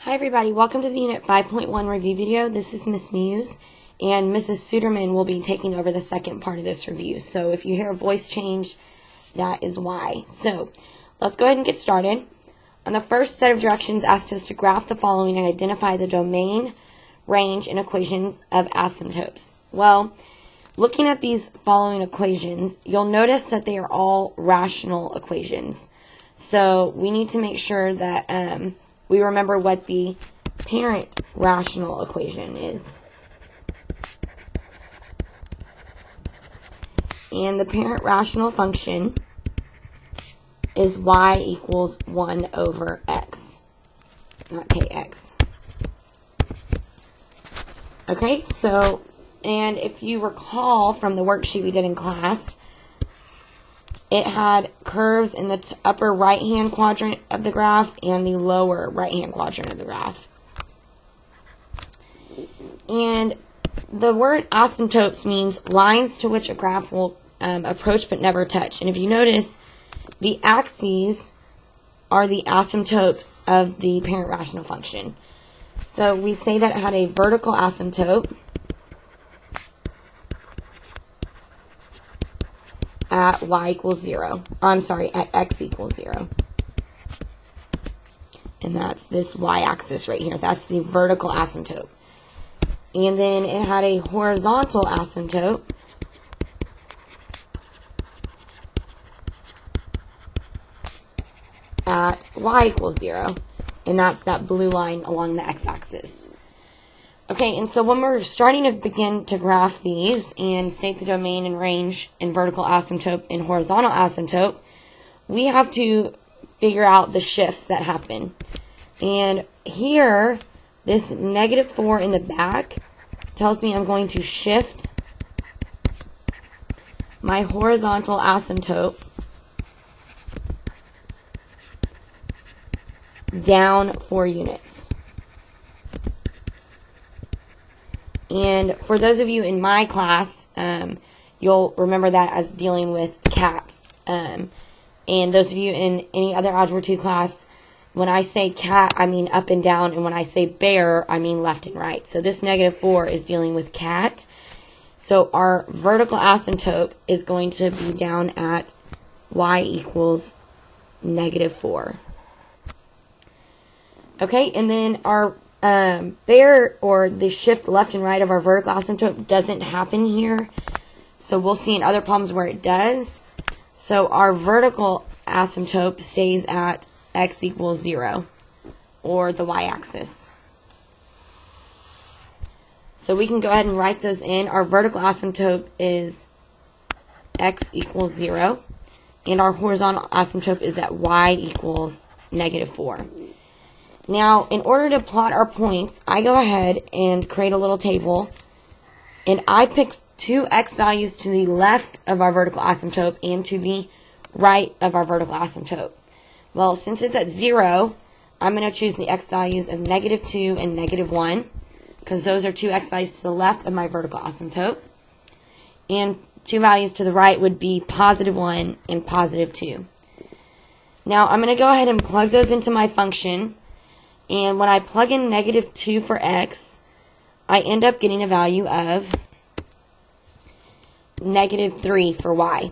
Hi everybody, welcome to the Unit 5.1 review video. This is Miss Muse, and Mrs. Suderman will be taking over the second part of this review. So if you hear a voice change, that is why. So let's go ahead and get started. On the first set of directions asked us to graph the following and identify the domain, range, and equations of asymptotes. Well, looking at these following equations, you'll notice that they are all rational equations. So we need to make sure that we remember what the parent rational equation is. And the parent rational function is y equals 1 over x, not kx. Okay, so, and if you recall from the worksheet we did in class, it had curves in the upper right-hand quadrant of the graph and the lower right-hand quadrant of the graph. And the word asymptotes means lines to which a graph will approach but never touch. And if you notice, the axes are the asymptotes of the parent rational function. So we say that it had a vertical asymptote at y equals 0. At x equals 0. And that's this y-axis right here. That's the vertical asymptote. And then it had a horizontal asymptote at y equals 0. And that's that blue line along the x-axis. Okay, and so when we're starting to begin to graph these and state the domain and range in vertical asymptote and horizontal asymptote, we have to figure out the shifts that happen. And here, this -4 in the back tells me I'm going to shift my horizontal asymptote down 4 units. And for those of you in my class, you'll remember that as dealing with cat. And those of you in any other Algebra 2 class, when I say cat, I mean up and down. And when I say bear, I mean left and right. So this -4 is dealing with cat. So our vertical asymptote is going to be down at y equals -4. Okay, and then our bear, or the shift left and right of our vertical asymptote, doesn't happen here. So we'll see in other problems where it does. So our vertical asymptote stays at x equals 0, or the y-axis. So we can go ahead and write those in. Our vertical asymptote is x equals 0, and our horizontal asymptote is at y equals -4. Now, in order to plot our points, I go ahead and create a little table, and I pick 2 x values to the left of our vertical asymptote and to the right of our vertical asymptote. Well, since it's at 0, I'm going to choose the x values of -2 and -1, because those are 2 x values to the left of my vertical asymptote. And 2 values to the right would be +1 and +2. Now, I'm going to go ahead and plug those into my function. And when I plug in -2 for x, I end up getting a value of -3 for y.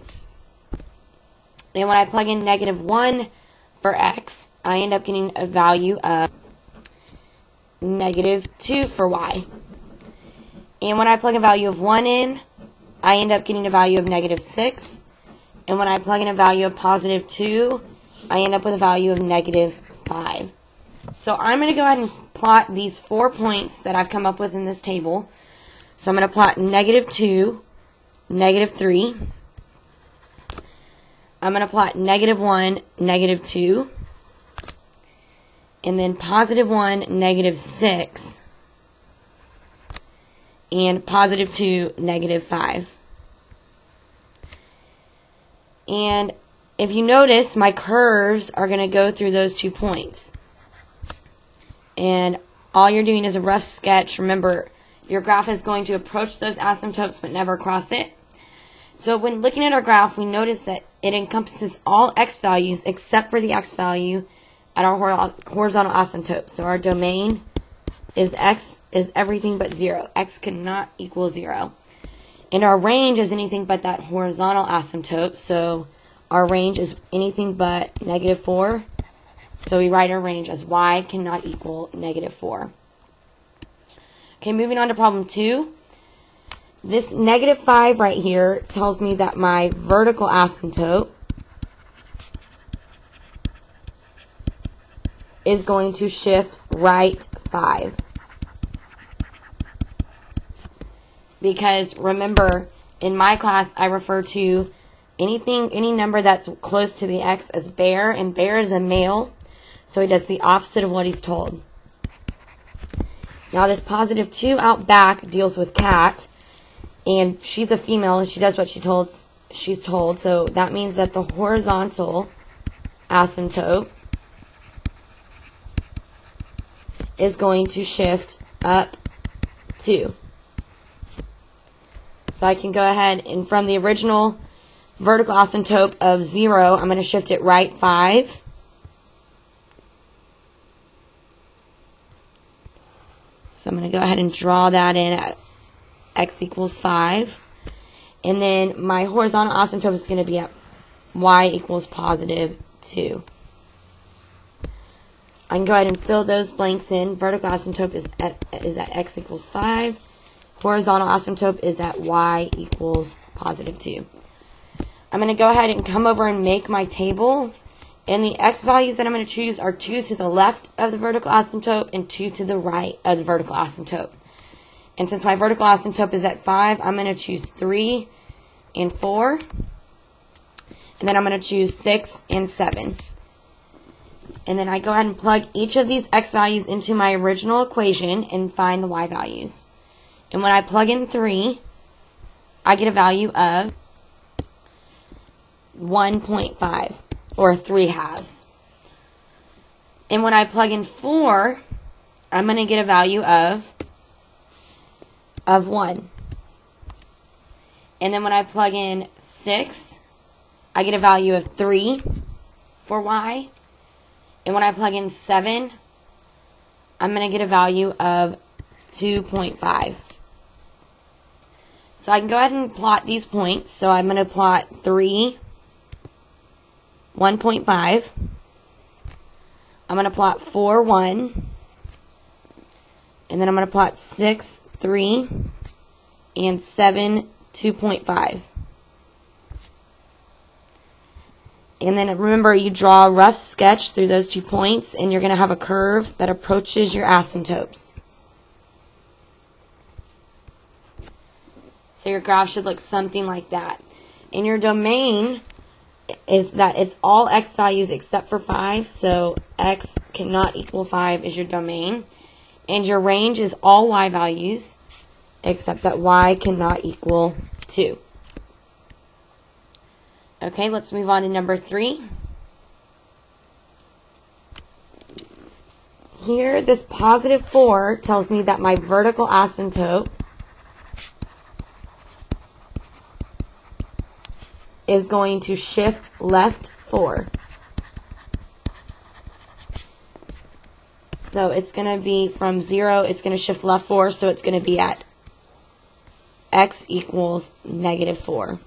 And when I plug in -1 for x, I end up getting a value of -2 for y. And when I plug a value of 1 in, I end up getting a value of -6. And when I plug in a value of +2, I end up with a value of -5. So I'm going to go ahead and plot these 4 points that I've come up with in this table. So I'm going to plot -2, -3. I'm going to plot -1, -2. And then +1, -6. And +2, -5. And if you notice, my curves are going to go through those 2 points. And all you're doing is a rough sketch. Remember, your graph is going to approach those asymptotes but never cross it. So when looking at our graph, we notice that it encompasses all x values except for the x value at our horizontal asymptote. So our domain is x is everything but 0. X cannot equal 0. And our range is anything but that horizontal asymptote. So our range is anything but -4. So we write our range as y cannot equal -4. Okay, moving on to problem 2. This -5 right here tells me that my vertical asymptote is going to shift right 5. Because remember, in my class, I refer to any number that's close to the x as bear, and bear is a male, so he does the opposite of what he's told. Now this +2 out back deals with cat, and she's a female, and she does what she's told, so that means that the horizontal asymptote is going to shift up 2. So I can go ahead and from the original vertical asymptote of 0, I'm going to shift it right 5. So I'm going to go ahead and draw that in at x equals 5. And then my horizontal asymptote is going to be at y equals +2. I can go ahead and fill those blanks in. Vertical asymptote is at x equals 5. Horizontal asymptote is at y equals +2. I'm going to go ahead and come over and make my table. And the x values that I'm going to choose are 2 to the left of the vertical asymptote and 2 to the right of the vertical asymptote. And since my vertical asymptote is at 5, I'm going to choose 3 and 4. And then I'm going to choose 6 and 7. And then I go ahead and plug each of these x values into my original equation and find the y values. And when I plug in 3, I get a value of 1.5, or 3/2. And when I plug in 4, I'm going to get a value of 1. And then when I plug in 6, I get a value of 3 for y. And when I plug in 7, I'm going to get a value of 2.5. So I can go ahead and plot these points. So I'm going to plot 3, 1.5. I'm going to plot 4, 1. And then I'm going to plot 6, 3. And 7, 2.5. And then remember, you draw a rough sketch through those 2 points, and you're going to have a curve that approaches your asymptotes. So your graph should look something like that. And your domain is that it's all x values except for 5. So x cannot equal 5 is your domain. And your range is all y values except that y cannot equal 2. Okay, let's move on to number 3. Here, this +4 tells me that my vertical asymptote is going to shift left 4. So it's going to be from 0, it's going to shift left 4, so it's going to be at x equals -4.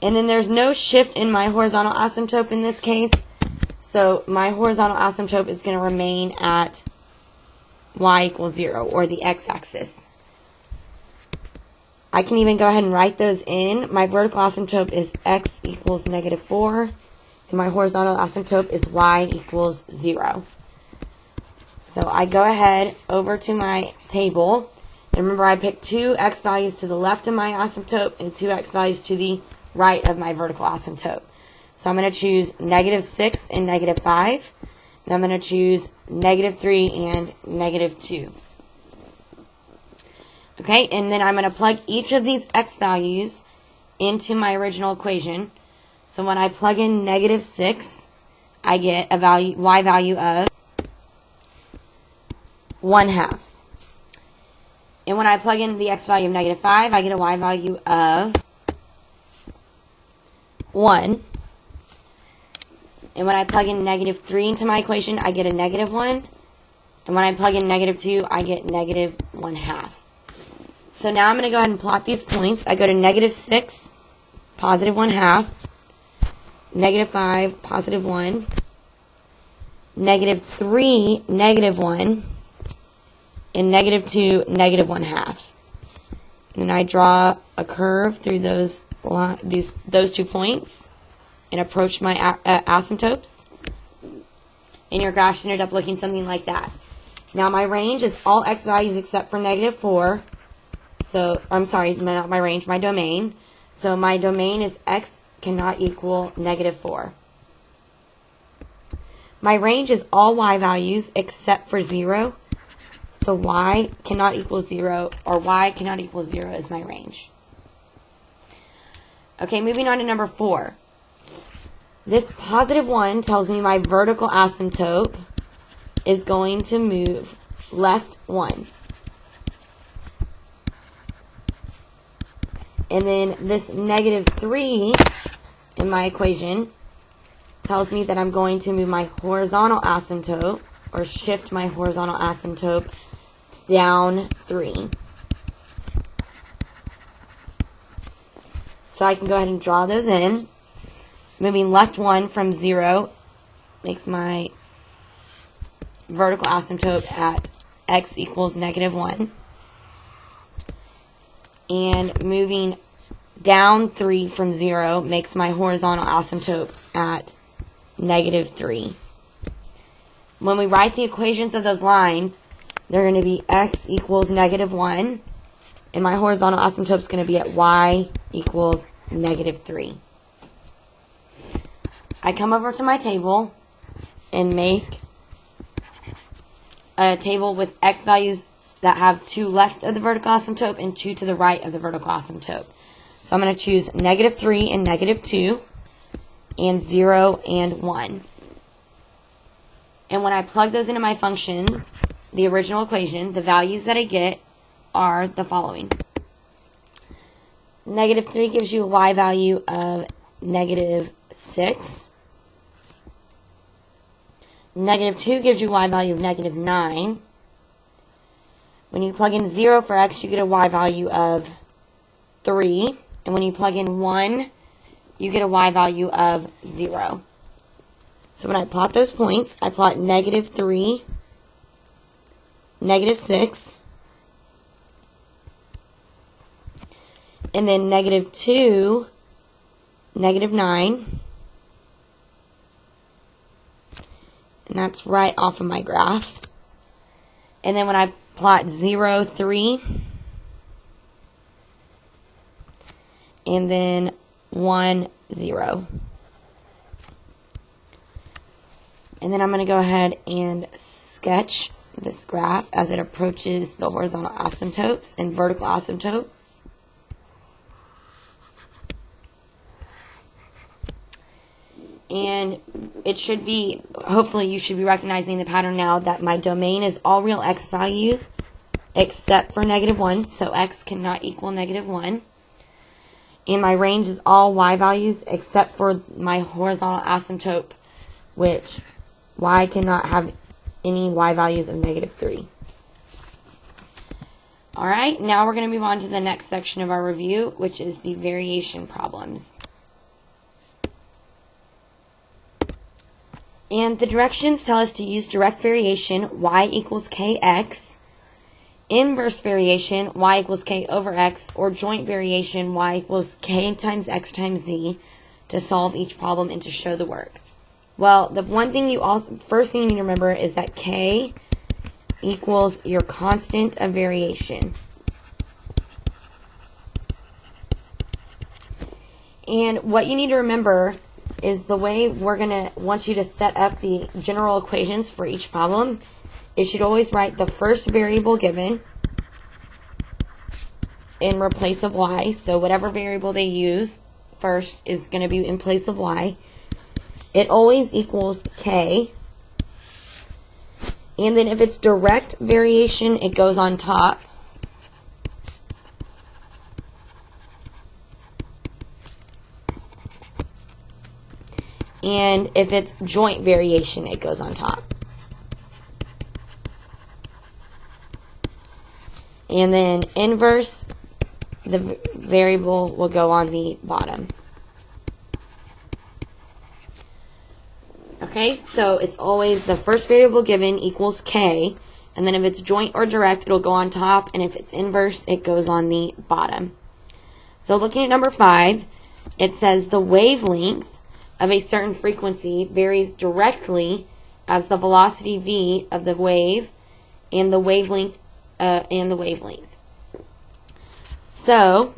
And then there's no shift in my horizontal asymptote in this case. So my horizontal asymptote is going to remain at y equals 0, or the x-axis. I can even go ahead and write those in. My vertical asymptote is x equals -4. And my horizontal asymptote is y equals 0. So I go ahead over to my table. And remember, I picked 2 x values to the left of my asymptote and 2 x values to the right of my vertical asymptote. So I'm going to choose -6 and -5. And I'm going to choose -3 and -2. Okay, and then I'm going to plug each of these x values into my original equation. So when I plug in -6, I get a y value of 1/2. And when I plug in the x value of -5, I get a y value of 1. And when I plug in negative 3 into my equation, I get a negative 1. And when I plug in negative 2, I get negative 1/2. So now I'm going to go ahead and plot these points. I go to negative 6, positive 1/2, negative 5, positive 1, negative 3, negative 1, and negative 2, negative 1/2. And then I draw a curve through those 2 points and approach my asymptotes. And your graph should end up looking something like that. Now my range is all x values except for negative 4. So, I'm sorry, not my range, my domain. So my domain is x cannot equal negative 4. My range is all y values except for 0. So y cannot equal 0, or y cannot equal 0 is my range. Okay, moving on to number 4. This positive 1 tells me my vertical asymptote is going to move left 1. And then this negative 3 in my equation tells me that I'm going to move my horizontal asymptote, or shift my horizontal asymptote down 3. So I can go ahead and draw those in. Moving left 1 from 0 makes my vertical asymptote at x equals negative 1. And moving down 3 from 0 makes my horizontal asymptote at negative 3. When we write the equations of those lines, they're going to be x equals negative 1, and my horizontal asymptote is going to be at y equals negative 3. I come over to my table and make a table with x values that have 2 left of the vertical asymptote and 2 to the right of the vertical asymptote. So I'm going to choose negative 3 and negative 2, and 0 and 1. And when I plug those into my function, the original equation, the values that I get are the following. Negative 3 gives you a y value of negative 6. Negative 2 gives you a y value of negative 9. When you plug in 0 for x, you get a y value of 3. And when you plug in 1, you get a y value of 0. So when I plot those points, I plot negative 3, negative 6, and then negative 2, negative 9. And that's right off of my graph. And then when I plot 0, 3, and then 1, 0. And then I'm going to go ahead and sketch this graph as it approaches the horizontal asymptotes and vertical asymptote. And it should be, hopefully you should be recognizing the pattern now that my domain is all real x values except for negative 1, so x cannot equal negative 1. And my range is all y values except for my horizontal asymptote, which y cannot have any y values of negative 3. Alright, now we're going to move on to the next section of our review, which is the variation problems. And the directions tell us to use direct variation, y equals kx, inverse variation, y equals k over x, or joint variation, y equals k times x times z, to solve each problem and to show the work. Well, the one thing first thing you need to remember is that k equals your constant of variation. And what you need to remember is the way we're going to want you to set up the general equations for each problem. It should always write the first variable given in place of y. So whatever variable they use first is going to be in place of y. It always equals k. And then if it's direct variation, it goes on top. And if it's joint variation, it goes on top. And then inverse, the variable will go on the bottom. Okay, so it's always the first variable given equals k, and then if it's joint or direct, it'll go on top, and if it's inverse, it goes on the bottom. So looking at number 5, it says the wavelength of a certain frequency varies directly as the velocity v of the wave and the wavelength So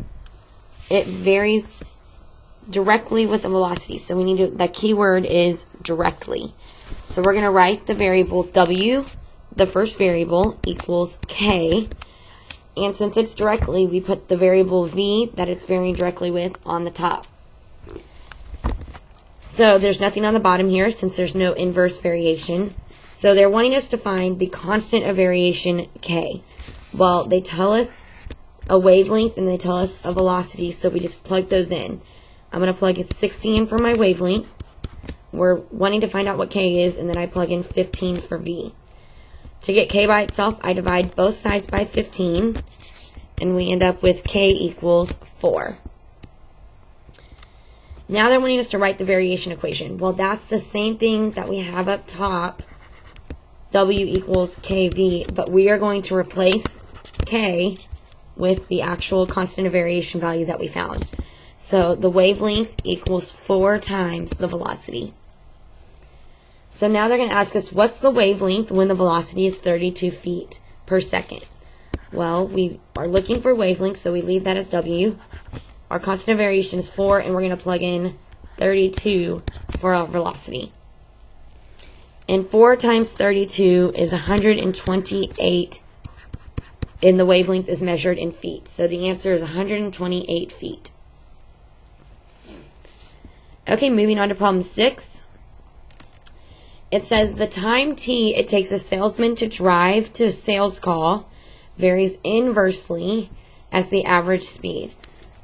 it varies directly with the velocity. So we need to, the key word is directly. So we're going to write the variable w, the first variable, equals k. And since it's directly, we put the variable v that it's varying directly with on the top. So there's nothing on the bottom here since there's no inverse variation. So they're wanting us to find the constant of variation k. Well, they tell us a wavelength and they tell us a velocity, so we just plug those in. I'm going to plug 60 in for my wavelength. We're wanting to find out what k is, and then I plug in 15 for v. To get k by itself, I divide both sides by 15, and we end up with k equals 4. Now they're wanting us to write the variation equation. Well, that's the same thing that we have up top, w equals kv, but we are going to replace k with the actual constant of variation value that we found. So the wavelength equals 4 times the velocity. So now they're going to ask us, what's the wavelength when the velocity is 32 feet per second? Well, we are looking for wavelength, so we leave that as w. Our constant of variation is 4, and we're going to plug in 32 for our velocity. And 4 times 32 is 128, and the wavelength is measured in feet. So the answer is 128 feet. Okay, moving on to problem 6. It says the time t it takes a salesman to drive to a sales call varies inversely as the average speed.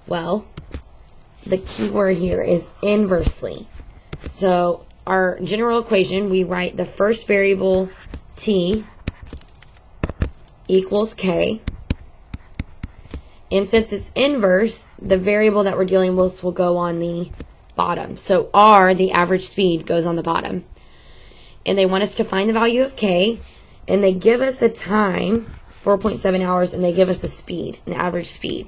Well, the key word here is inversely. So our general equation, we write the first variable t equals k. And since it's inverse, the variable that we're dealing with will go on the bottom. So r, the average speed, goes on the bottom. And they want us to find the value of k, and they give us a time, 4.7 hours, and they give us a speed, an average speed.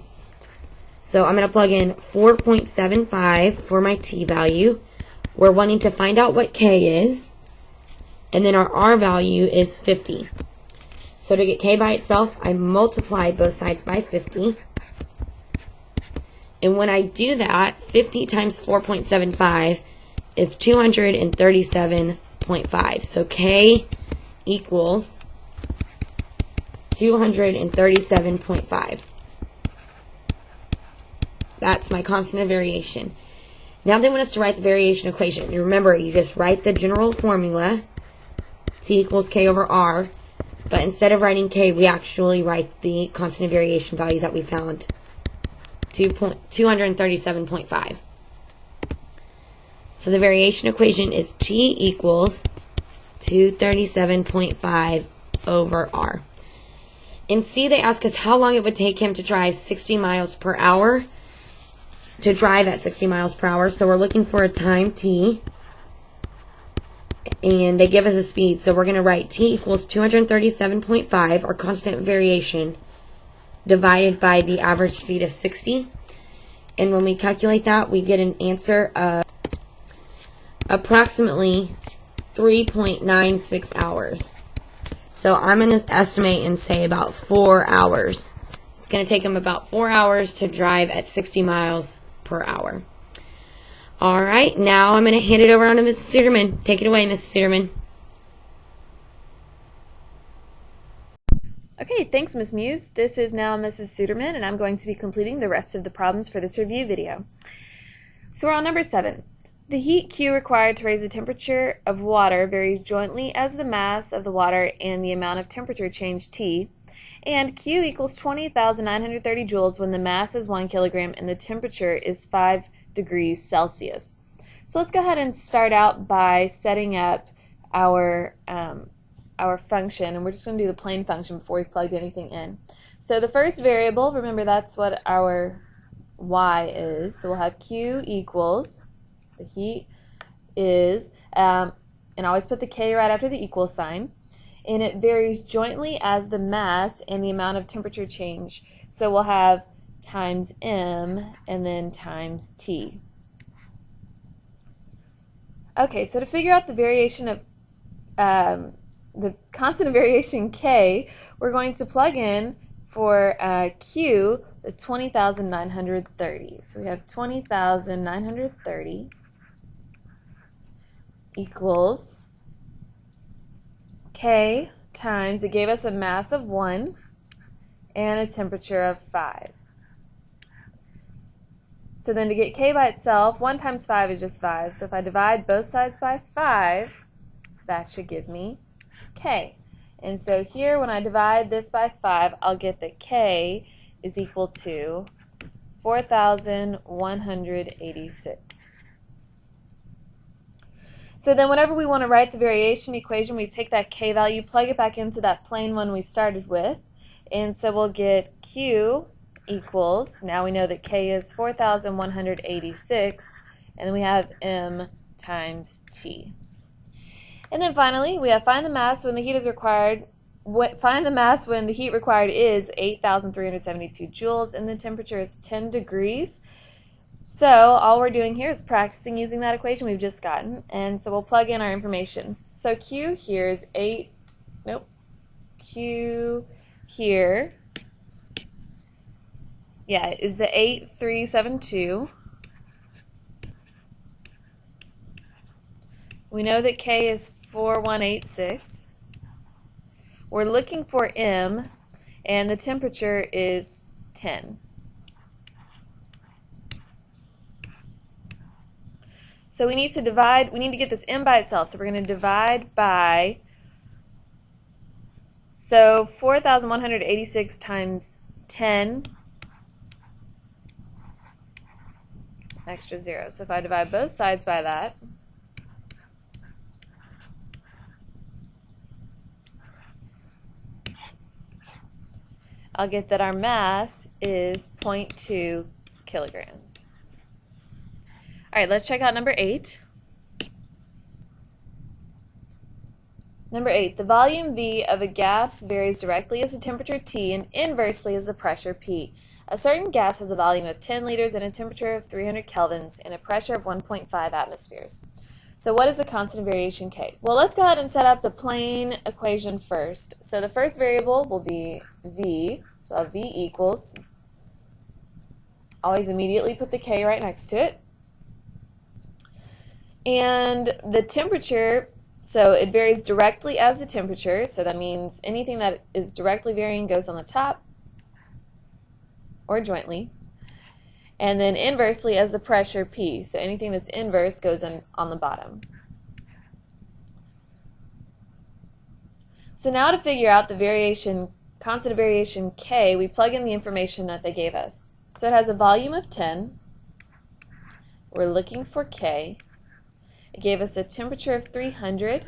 So I'm going to plug in 4.75 for my t value. We're wanting to find out what k is, and then our r value is 50. So to get k by itself, I multiply both sides by 50. And when I do that, 50 times 4.75 is 237.5. So k equals 237.5. That's my constant of variation. Now they want us to write the variation equation. And remember, you just write the general formula, t equals k over r, but instead of writing k, we actually write the constant of variation value that we found, 237.5. So the variation equation is t equals 237.5 over r. In C, they ask us how long it would take him to drive 60 miles per hour, to drive at 60 miles per hour. So we're looking for a time t, and they give us a speed. So we're going to write t equals 237.5, our constant variation, divided by the average speed of 60. And when we calculate that, we get an answer of approximately 3.96 hours. So I'm going to estimate and say about 4 hours. It's going to take him about 4 hours to drive at 60 miles per hour. All right, now I'm going to hand it over on to Mrs. Suderman. Take it away, Mrs. Suderman. Okay, thanks, Ms. Muse. This is now Mrs. Suderman, and I'm going to be completing the rest of the problems for this review video. So we're on number 7. The heat Q required to raise the temperature of water varies jointly as the mass of the water and the amount of temperature change T, and Q equals 20,930 joules when the mass is 1 kilogram and the temperature is 5 degrees Celsius. So let's go ahead and start out by setting up our function, and we're just going to do the plain function before we plugged anything in. So the first variable, remember that's what our y is, so we'll have Q equals, the heat is, and always put the K right after the equal sign, and it varies jointly as the mass and the amount of temperature change. So we'll have times M and then times T. Okay, so to figure out the variation of the constant of variation K, we're going to plug in for Q the 20,930. So we have 20,930 equals K times, it gave us a mass of 1 and a temperature of 5. So then to get K by itself, 1 times 5 is just 5. So if I divide both sides by 5, that should give me K. And so here when I divide this by 5, I'll get that K is equal to 4,186. So then whenever we want to write the variation equation, we take that K value, plug it back into that plain one we started with, and so we'll get Q equals, now we know that K is 4,186, and then we have M times T. And then finally, we have find the mass when the heat is required. Find the mass when the heat required is 8,372 joules and the temperature is 10 degrees. So all we're doing here is practicing using that equation we've just gotten, and so we'll plug in our information. So Q here is Q here, is the 8372. We know that K is 4186. We're looking for M, and the temperature is 10. So we need to get this M by itself. So we're going to divide by, so 4,186 times 10, extra 0. So if I divide both sides by that, I'll get that our mass is 0.2 kilograms. All right, let's check out number 8. Number 8, the volume V of a gas varies directly as the temperature T and inversely as the pressure P. A certain gas has a volume of 10 liters and a temperature of 300 kelvins and a pressure of 1.5 atmospheres. So what is the constant variation K? Well, let's go ahead and set up the plain equation first. So the first variable will be V, so I'll have V equals, always immediately put the K right next to it. And the temperature, so it varies directly as the temperature, so that means anything that is directly varying goes on the top or jointly. And then inversely as the pressure P, so anything that's inverse goes on the bottom. So now to figure out the constant of variation K, we plug in the information that they gave us. So it has a volume of 10. We're looking for K. It gave us a temperature of 300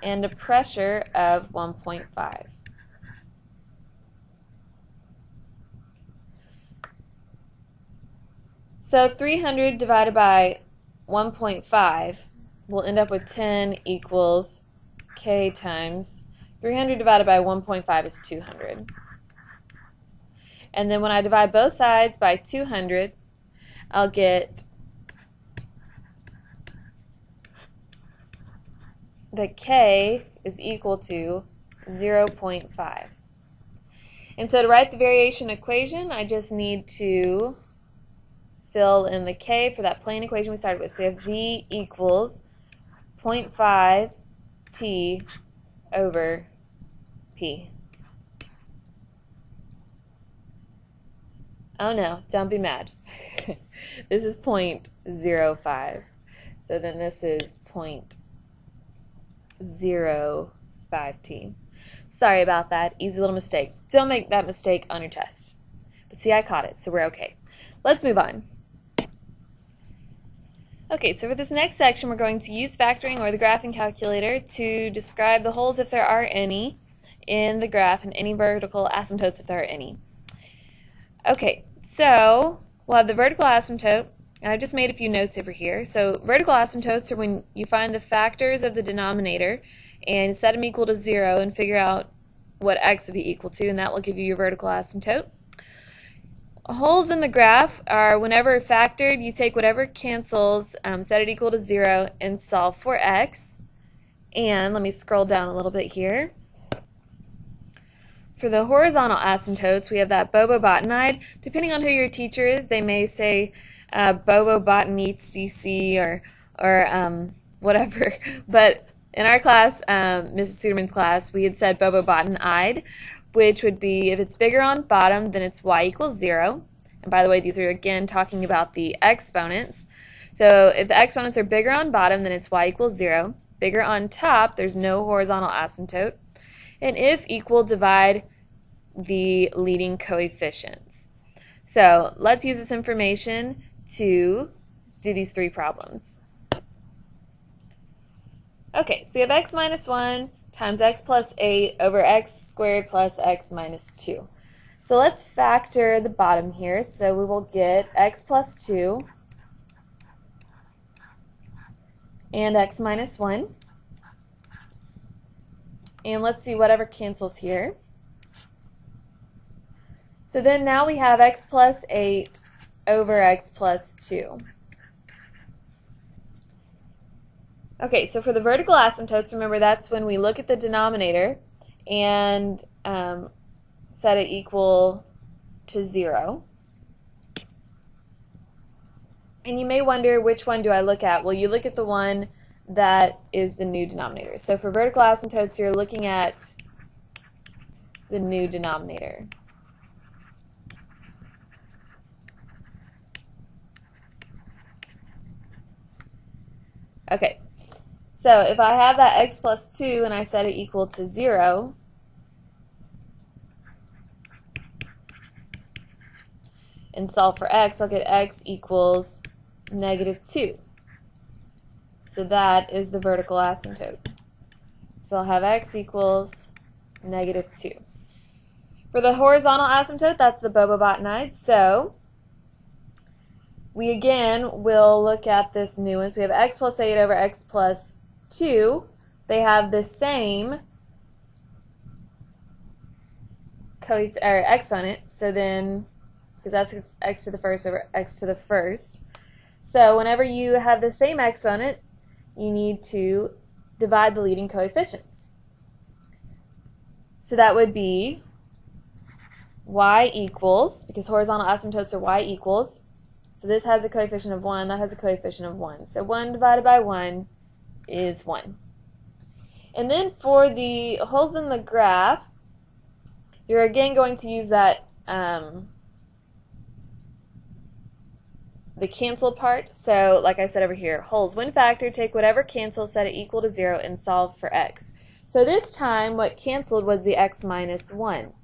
and a pressure of 1.5. So 300 divided by 1.5, we'll end up with 10 equals K times 300 divided by 1.5 is 200. And then when I divide both sides by 200, I'll get that K is equal to 0.5. And so to write the variation equation, I just need to fill in the K for that plain equation we started with. So we have V equals 0.5 T over P. Oh no, don't be mad. This is 0.05. So then this is 0.05 T. Sorry about that. Easy little mistake. Don't make that mistake on your test. But see, I caught it, so we're okay. Let's move on. Okay, so for this next section, we're going to use factoring or the graphing calculator to describe the holes, if there are any, in the graph and any vertical asymptotes, if there are any. Okay, so we'll have the vertical asymptote, and I just made a few notes over here. So vertical asymptotes are when you find the factors of the denominator and set them equal to 0 and figure out what x would be equal to, and that will give you your vertical asymptote. Holes in the graph are whenever factored, you take whatever cancels, set it equal to 0, and solve for x. And let me scroll down a little bit here. For the horizontal asymptotes, we have that bobobotinide. Depending on who your teacher is, they may say bobobotinetes DC or whatever. But in our class, Mrs. Suderman's class, we had said bobobotinide, which would be if it's bigger on bottom, then it's y equals 0. And by the way, these are again talking about the exponents. So if the exponents are bigger on bottom, then it's y equals 0. Bigger on top, there's no horizontal asymptote. And if equal, divide the leading coefficients. So let's use this information to do these three problems. Okay, so we have x minus 1 times x plus 8 over x squared plus x minus 2. So let's factor the bottom here. So we will get x plus 2 and x minus 1. And let's see whatever cancels here. So then now we have x plus 8 over x plus 2. Okay, so for the vertical asymptotes, remember that's when we look at the denominator and set it equal to 0. And you may wonder, which one do I look at? Well, you look at the one that is the new denominator. So for vertical asymptotes, you're looking at the new denominator. Okay. So if I have that x plus 2 and I set it equal to 0, and solve for x, I'll get x equals negative 2. So that is the vertical asymptote. So I'll have x equals negative 2. For the horizontal asymptote, that's the bobobotinide. So we again will look at this new one. So we have x plus 8 over x plus 2, they have the same exponent, so then, because that's x to the first over x to the first. So whenever you have the same exponent, you need to divide the leading coefficients. So that would be y equals, because horizontal asymptotes are y equals, so this has a coefficient of 1, that has a coefficient of 1. So 1 divided by 1 is 1. And then for the holes in the graph, you're again going to use that the cancel part. So like I said over here, holes when factored, take whatever cancels, set it equal to 0, and solve for x. So this time what canceled was the x minus 1.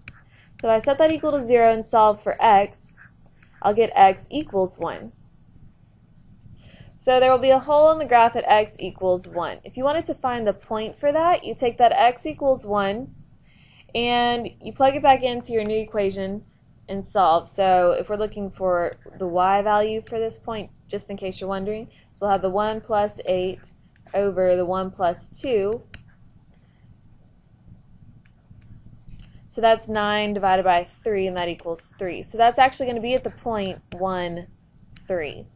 So if I set that equal to 0 and solve for x, I'll get x equals 1. So there will be a hole in the graph at x equals 1. If you wanted to find the point for that, you take that x equals 1 and you plug it back into your new equation and solve. So if we're looking for the y value for this point, just in case you're wondering, so we'll have the 1 plus 8 over the 1 plus 2. So that's 9 divided by 3, and that equals 3. So that's actually going to be at the point 1, 3.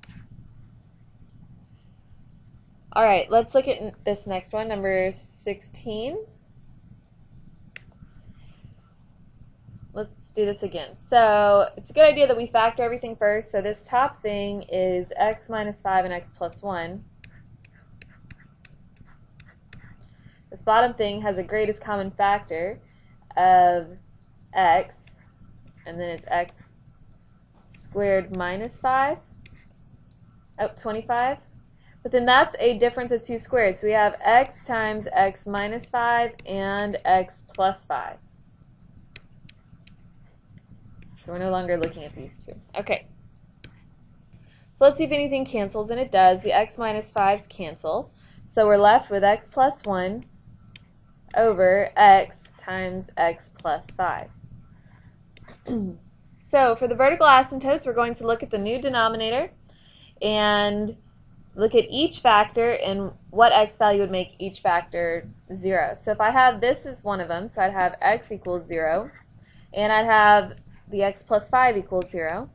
All right, let's look at this next one, number 16. Let's do this again. So it's a good idea that we factor everything first. So this top thing is x minus 5 and x plus 1. This bottom thing has a greatest common factor of x, and then it's x squared minus 5, 25. But then that's a difference of 2 squared. So we have x times x minus 5 and x plus 5. So we're no longer looking at these two. Okay. So let's see if anything cancels, and it does. The x minus 5's cancel. So we're left with x plus 1 over x times x plus 5. So for the vertical asymptotes, we're going to look at the new denominator and look at each factor and what x value would make each factor 0. So if I have this as one of them, so I'd have x equals 0, and I'd have the x plus 5 equals 0.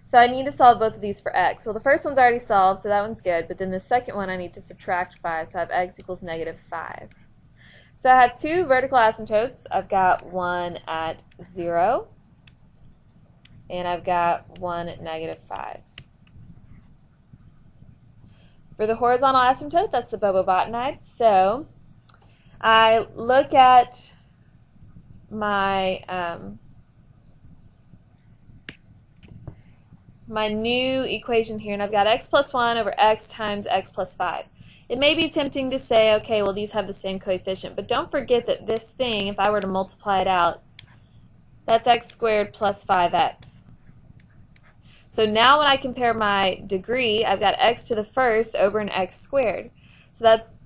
So I need to solve both of these for x. Well, the first one's already solved, so that one's good, but then the second one I need to subtract 5, so I have x equals negative 5. So I have two vertical asymptotes. I've got one at 0, and I've got one at negative 5. For the horizontal asymptote, that's the bobobotinide. So I look at my my new equation here, and I've got x plus 1 over x times x plus 5. It may be tempting to say, okay, well, these have the same coefficient, but don't forget that this thing, if I were to multiply it out, that's x squared plus 5x. So now when I compare my degree, I've got x to the first over an x squared. So that's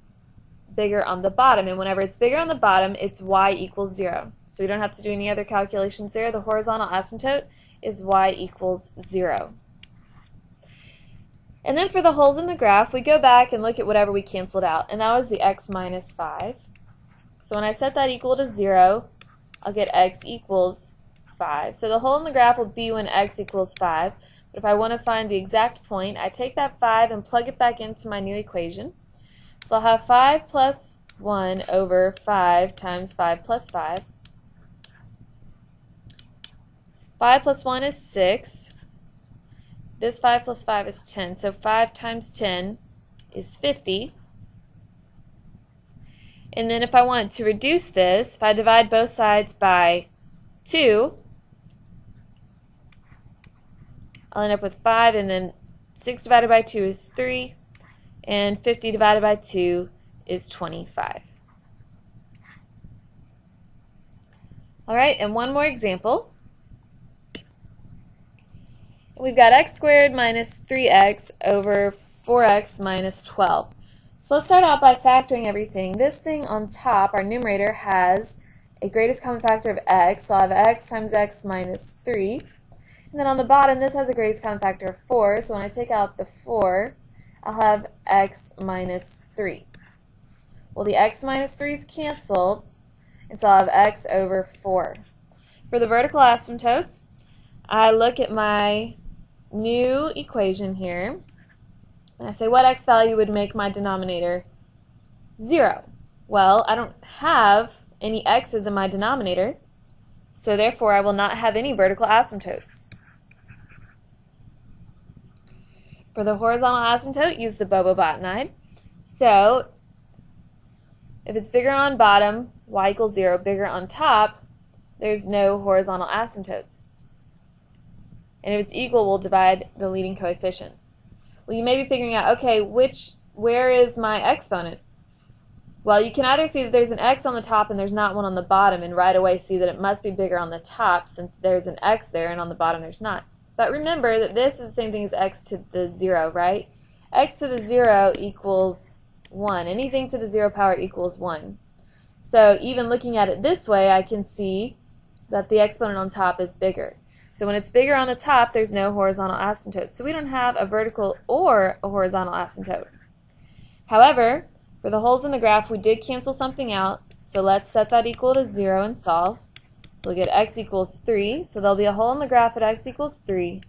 bigger on the bottom, and whenever it's bigger on the bottom, it's y equals 0. So we don't have to do any other calculations there. The horizontal asymptote is y equals 0. And then for the holes in the graph, we go back and look at whatever we canceled out, and that was the x minus 5. So when I set that equal to 0, I'll get x equals 5. So the hole in the graph will be when x equals 5. But if I want to find the exact point, I take that 5 and plug it back into my new equation. So I'll have 5 plus 1 over 5 times 5 plus 5. 5 plus 1 is 6. This 5 plus 5 is 10. So 5 times 10 is 50. And then if I want to reduce this, if I divide both sides by 2, I'll end up with 5, and then 6 divided by 2 is 3, and 50 divided by 2 is 25. All right, and one more example. We've got x squared minus 3x over 4x minus 12. So let's start out by factoring everything. This thing on top, our numerator, has a greatest common factor of x, so I'll have x times x minus 3. And then on the bottom, this has a greatest common factor of 4, so when I take out the 4, I'll have x minus 3. Well, the x minus 3 is canceled, and so I'll have x over 4. For the vertical asymptotes, I look at my new equation here, and I say what x value would make my denominator 0? Well, I don't have any x's in my denominator, so therefore I will not have any vertical asymptotes. For the horizontal asymptote, use the bobobotinide. So if it's bigger on bottom, y equals 0, bigger on top, there's no horizontal asymptotes. And if it's equal, we'll divide the leading coefficients. Well, you may be figuring out, okay, where is my exponent? Well, you can either see that there's an x on the top and there's not one on the bottom, and right away see that it must be bigger on the top since there's an x there and on the bottom there's not. But remember that this is the same thing as x to the 0, right? X to the 0 equals 1. Anything to the 0 power equals 1. So even looking at it this way, I can see that the exponent on top is bigger. So when it's bigger on the top, there's no horizontal asymptote. So we don't have a vertical or a horizontal asymptote. However, for the holes in the graph, we did cancel something out. So let's set that equal to 0 and solve. So we'll get x equals 3. So there'll be a hole in the graph at x equals 3.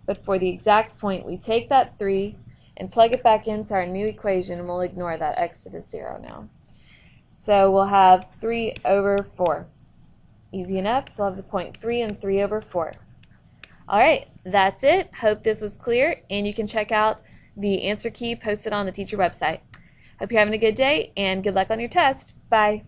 But for the exact point, we take that 3 and plug it back into our new equation, and we'll ignore that x to the 0 now. So we'll have 3 over 4. Easy enough, so I'll have the point 3 and 3 over 4. Alright, that's it. Hope this was clear, and you can check out the answer key posted on the teacher website. Hope you're having a good day, and good luck on your test. Bye.